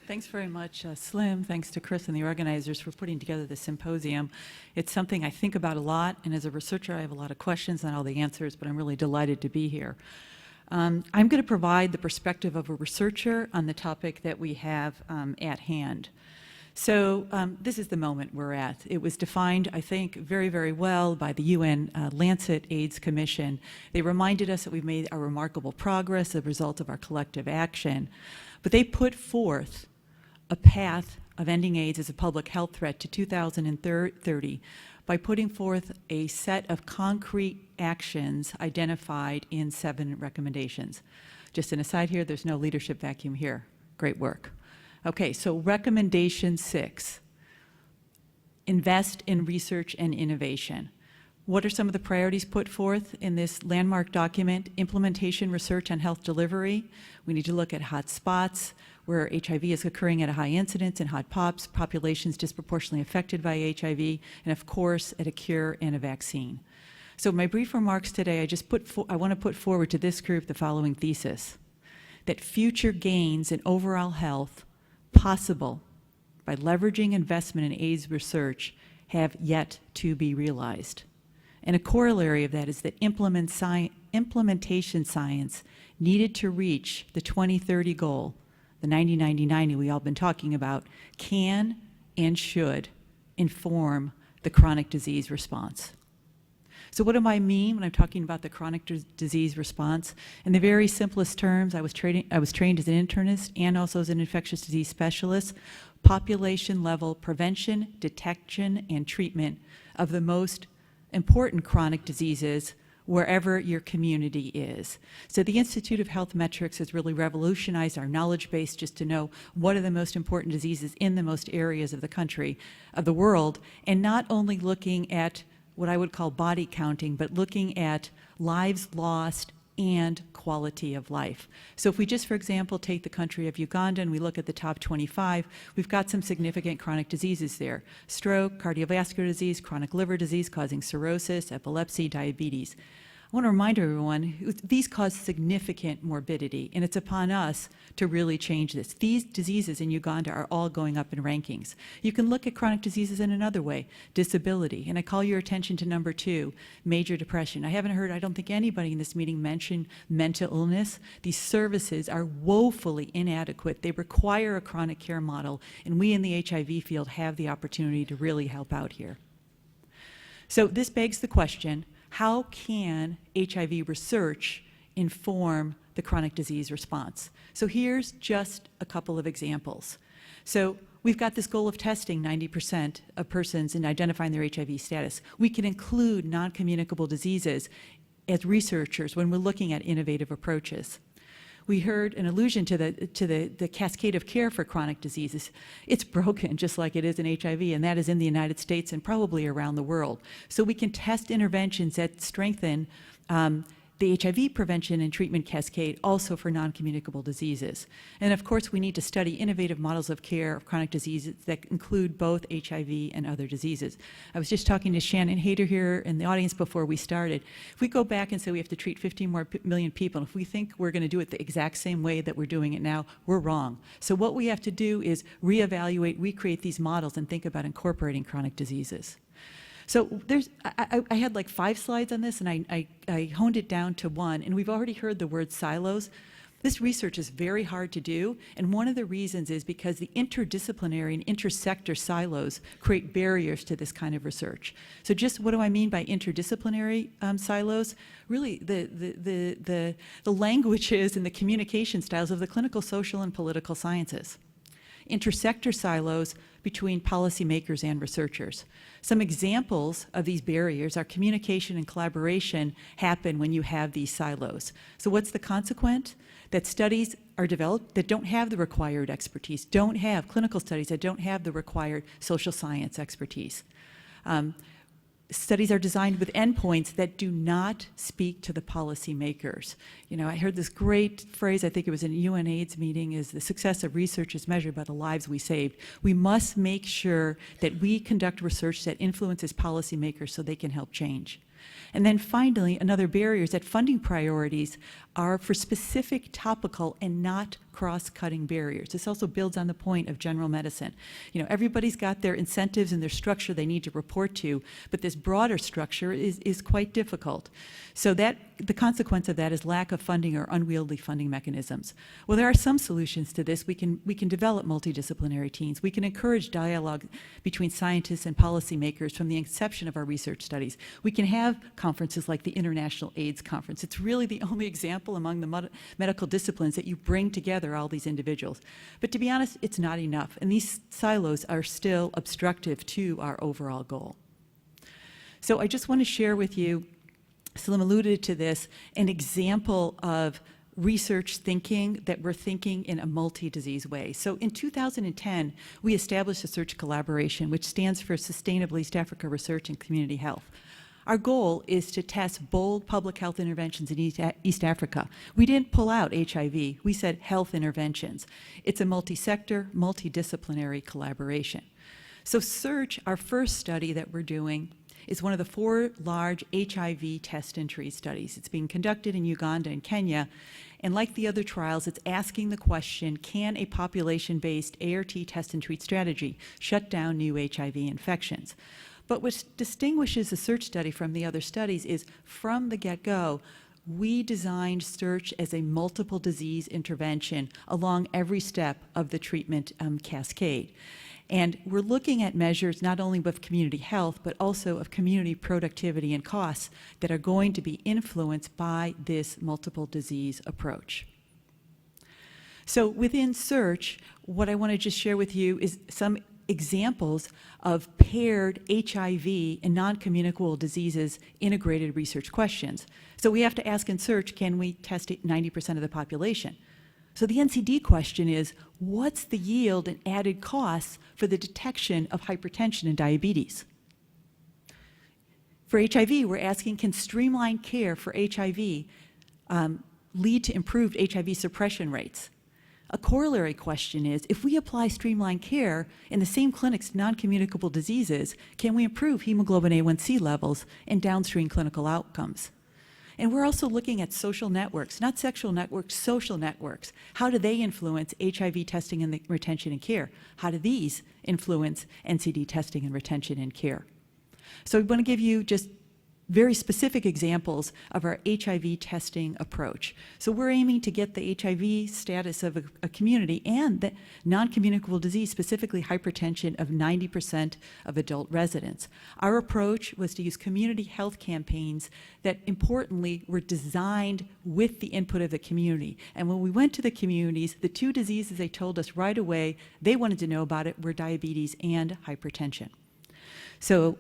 Thanks very much, Slim. Thanks to Chris and the organizers for putting together this symposium. It's something I think about a lot, and as a researcher, I have a lot of questions, not all the answers, but I'm really delighted to be here. I'm going to provide the perspective of a researcher on the topic that we have at hand. So this is the moment we're at. It was defined, I think, very, very well by the UN Lancet AIDS Commission. They reminded us that we've made a remarkable progress as a result of our collective action. But they put forth a path of ending AIDS as a public health threat to 2030 by putting forth a set of concrete actions identified in 7 recommendations. Just an aside here, there's no leadership vacuum here. Great work. Okay, so recommendation 6, invest in research and innovation. What are some of the priorities put forth in this landmark document? Implementation, research, and health delivery. We need to look at hot spots where HIV is occurring at a high incidence and hot pops, populations disproportionately affected by HIV, and of course at a cure and a vaccine. So my brief remarks today, I want to put forward to this group the following thesis: that future gains in overall health possible by leveraging investment in AIDS research have yet to be realized. And a corollary of that is that implementation science needed to reach the 2030 goal, the 90-90-90 we all been talking about, can and should inform the chronic disease response. So what do I mean when I'm talking about the chronic disease response? In the very simplest terms, I was trained as an internist and also as an infectious disease specialist. Population level prevention, detection, and treatment of the most important chronic diseases wherever your community is. So the Institute of Health Metrics has really revolutionized our knowledge base just to know what are the most important diseases in the most areas of the country, of the world, and not only looking at what I would call body counting, but looking at lives lost and quality of life. So if we just, for example, take the country of Uganda and we look at the top 25, we've got some significant chronic diseases there: stroke, cardiovascular disease, chronic liver disease causing cirrhosis, epilepsy, diabetes. I want to remind everyone, these cause significant morbidity, and it's upon us to really change this. These diseases in Uganda are all going up in rankings. You can look at chronic diseases in another way: disability. And I call your attention to number 2, major depression. I haven't heard, I don't think anybody in this meeting mention mental illness. These services are woefully inadequate. They require a chronic care model, and we in the HIV field have the opportunity to really help out here. So this begs the question: how can HIV research inform the chronic disease response? So here's just a couple of examples. So we've got this goal of testing 90% of persons in identifying their HIV status. We can include non-communicable diseases as researchers when we're looking at innovative approaches. We heard an allusion to the cascade of care for chronic diseases. It's broken just like it is in HIV, and that is in the United States and probably around the world. So we can test interventions that strengthen the HIV prevention and treatment cascade also for non-communicable diseases. And of course, we need to study innovative models of care of chronic diseases that include both HIV and other diseases. I was just talking to Shannon Hayter here in the audience before we started. If we go back and say we have to treat 15 more million people, if we think we're going to do it the exact same way that we're doing it now, we're wrong. So what we have to do is reevaluate, recreate these models, and think about incorporating chronic diseases. So I had like 5 slides on this, and I honed it down to 1, and we've already heard the word silos. This research is very hard to do, and one of the reasons is because the interdisciplinary and intersector silos create barriers to this kind of research. So just what do I mean by interdisciplinary silos? Really the languages and the communication styles of the clinical, social, and political sciences. Intersector silos between policymakers and researchers. Some examples of these barriers are communication and collaboration happen when you have these silos. So what's the consequence? That studies are developed that don't have the required expertise, don't have clinical studies that don't have the required social science expertise. Studies are designed with endpoints that do not speak to the policymakers. You know, I heard this great phrase, I think it was in a UN AIDS meeting, is the success of research is measured by the lives we saved. We must make sure that we conduct research that influences policymakers so they can help change. And then finally, another barrier is that funding priorities are for specific topical and not cross-cutting barriers. This also builds on the point of general medicine. You know, everybody's got their incentives and their structure they need to report to, but this broader structure is quite difficult. So that the consequence of that is lack of funding or unwieldy funding mechanisms. Well, there are some solutions to this. We can develop multidisciplinary teams. We can encourage dialogue between scientists and policymakers from the inception of our research studies. We can have conferences like the International AIDS Conference. It's really the only example among the medical disciplines that you bring together all these individuals. But to be honest, it's not enough, and these silos are still obstructive to our overall goal. So I just want to share with you, Slim alluded to this, an example of research thinking that we're thinking in a multi-disease way. So in 2010, we established a search collaboration, which stands for Sustainable East Africa Research and Community Health. Our goal is to test bold public health interventions in East Africa. We didn't pull out HIV, we said health interventions. It's a multi-sector, multidisciplinary collaboration. So SEARCH, our first study that we're doing, is one of the 4 large HIV test and treat studies. It's being conducted in Uganda and Kenya, and like the other trials, it's asking the question, can a population-based ART test and treat strategy shut down new HIV infections? But what distinguishes the SEARCH study from the other studies is, from the get-go, we designed SEARCH as a multiple disease intervention along every step of the treatment cascade. And we're looking at measures not only of community health, but also of community productivity and costs that are going to be influenced by this multiple disease approach. So within SEARCH, what I want to just share with you is some examples of paired HIV and non-communicable diseases integrated research questions. So we have to ask in SEARCH, can we test 90% of the population? So the NCD question is, what's the yield and added costs for the detection of hypertension and diabetes? For HIV, we're asking, can streamlined care for HIV lead to improved HIV suppression rates? A corollary question is, if we apply streamlined care in the same clinics to non-communicable diseases, can we improve hemoglobin A1C levels and downstream clinical outcomes? And we're also looking at social networks, not sexual networks, social networks. How do they influence HIV testing and retention and care? How do these influence NCD testing and retention and care? So I want to give you just very specific examples of our HIV testing approach. So we're aiming to get the HIV status of a community and the non-communicable disease, specifically hypertension, of 90% of adult residents. Our approach was to use community health campaigns that, importantly, were designed with the input of the community. And when we went to the communities, the 2 diseases they told us right away they wanted to know about it were diabetes and hypertension. So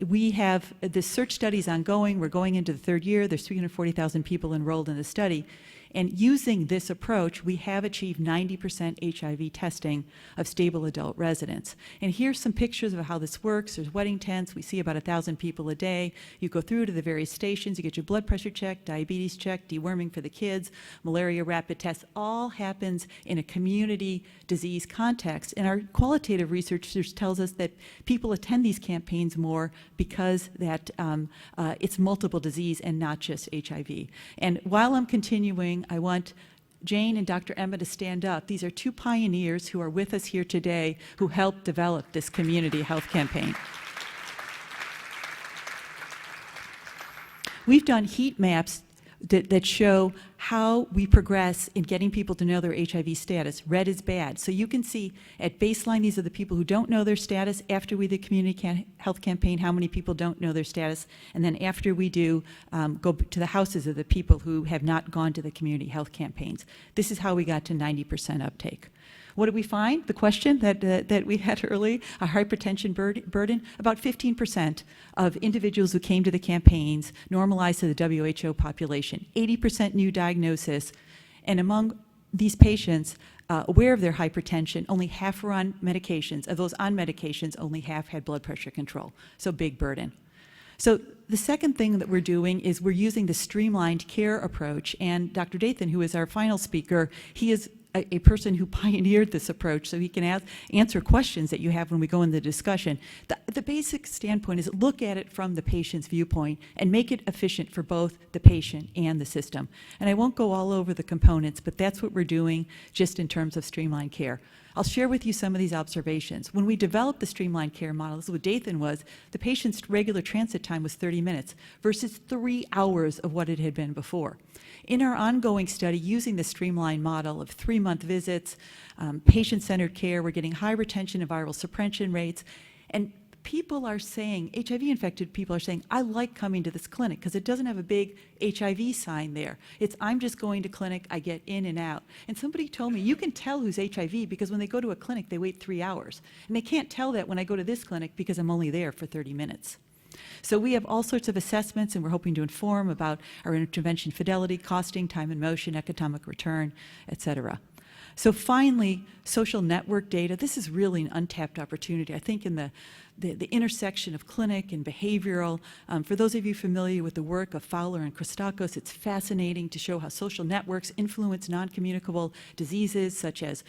we have the SEARCH studies ongoing. We're going into the 3rd year. There's 340,000 people enrolled in the study. And using this approach, we have achieved 90% HIV testing of stable adult residents. And here's some pictures of how this works. There's wedding tents. We see about 1,000 people a day. You go through to the various stations. You get your blood pressure checked, diabetes checked, deworming for the kids, malaria rapid tests. All happens in a community disease context. And our qualitative research tells us that people attend these campaigns more because that it's multiple disease and not just HIV. And while I'm continuing, I want Jane and Dr. Emma to stand up. These are 2 pioneers who are with us here today who helped develop this community health campaign. We've done heat maps that show how we progress in getting people to know their HIV status. Red is bad. So you can see at baseline, these are the people who don't know their status. After we do the community health campaign, how many people don't know their status. And then after we do, go to the houses of the people who have not gone to the community health campaigns. This is how we got to 90% uptake. What did we find? The question that we had early, a hypertension burden, about 15% of individuals who came to the campaigns normalized to the WHO population, 80% new diagnosis, and among these patients aware of their hypertension, only half were on medications. Of those on medications, only half had blood pressure control, so big burden. So the second thing that we're doing is we're using the streamlined care approach, and Dr. Dathan, who is our final speaker, he is a person who pioneered this approach, so he can answer questions that you have when we go in the discussion. The basic standpoint is look at it from the patient's viewpoint and make it efficient for both the patient and the system. And I won't go all over the components, but that's what we're doing just in terms of streamlined care. I'll share with you some of these observations. When we developed the streamlined care model, this is what Dathan was, the patient's regular transit time was 30 minutes versus 3 hours of what it had been before. In our ongoing study, using the streamlined model of 3-month visits, patient-centered care, we're getting high retention and viral suppression rates, and people are saying, HIV-infected people are saying, I like coming to this clinic because it doesn't have a big HIV sign there. It's, I'm just going to clinic, I get in and out. And somebody told me, you can tell who's HIV because when they go to a clinic, they wait 3 hours. And they can't tell that when I go to this clinic because I'm only there for 30 minutes. So we have all sorts of assessments, and we're hoping to inform about our intervention fidelity, costing, time and motion, economic return, et cetera. So finally, social network data. This is really an untapped opportunity. I think in the intersection of clinic and behavioral, for those of you familiar with the work of Fowler and Christakis, it's fascinating to show how social networks influence non-communicable diseases such as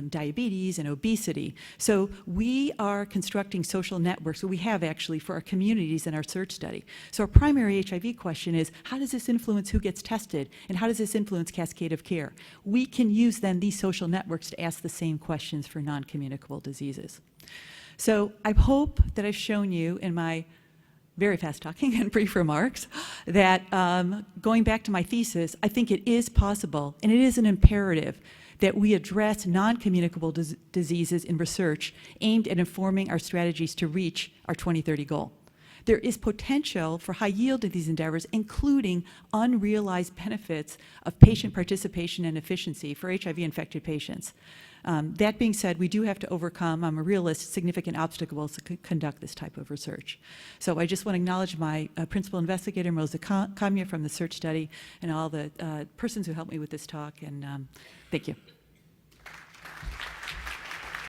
diabetes and obesity. So we are constructing social networks, we have actually for our communities in our search study. So our primary HIV question is, how does this influence who gets tested, and how does this influence cascade of care? We can use then these social networks to ask the same questions for non-communicable diseases. So I hope that I've shown you in my very fast talking and brief remarks that going back to my thesis, I think it is possible and it is an imperative that we address non-communicable diseases in research aimed at informing our strategies to reach our 2030 goal. There is potential for high yield in these endeavors, including unrealized benefits of patient participation and efficiency for HIV-infected patients. That being said, we do have to overcome, I'm a realist, significant obstacles to conduct this type of research. So I just want to acknowledge my principal investigator, Rosa Kamya from the search study, and all the persons who helped me with this talk, and thank you.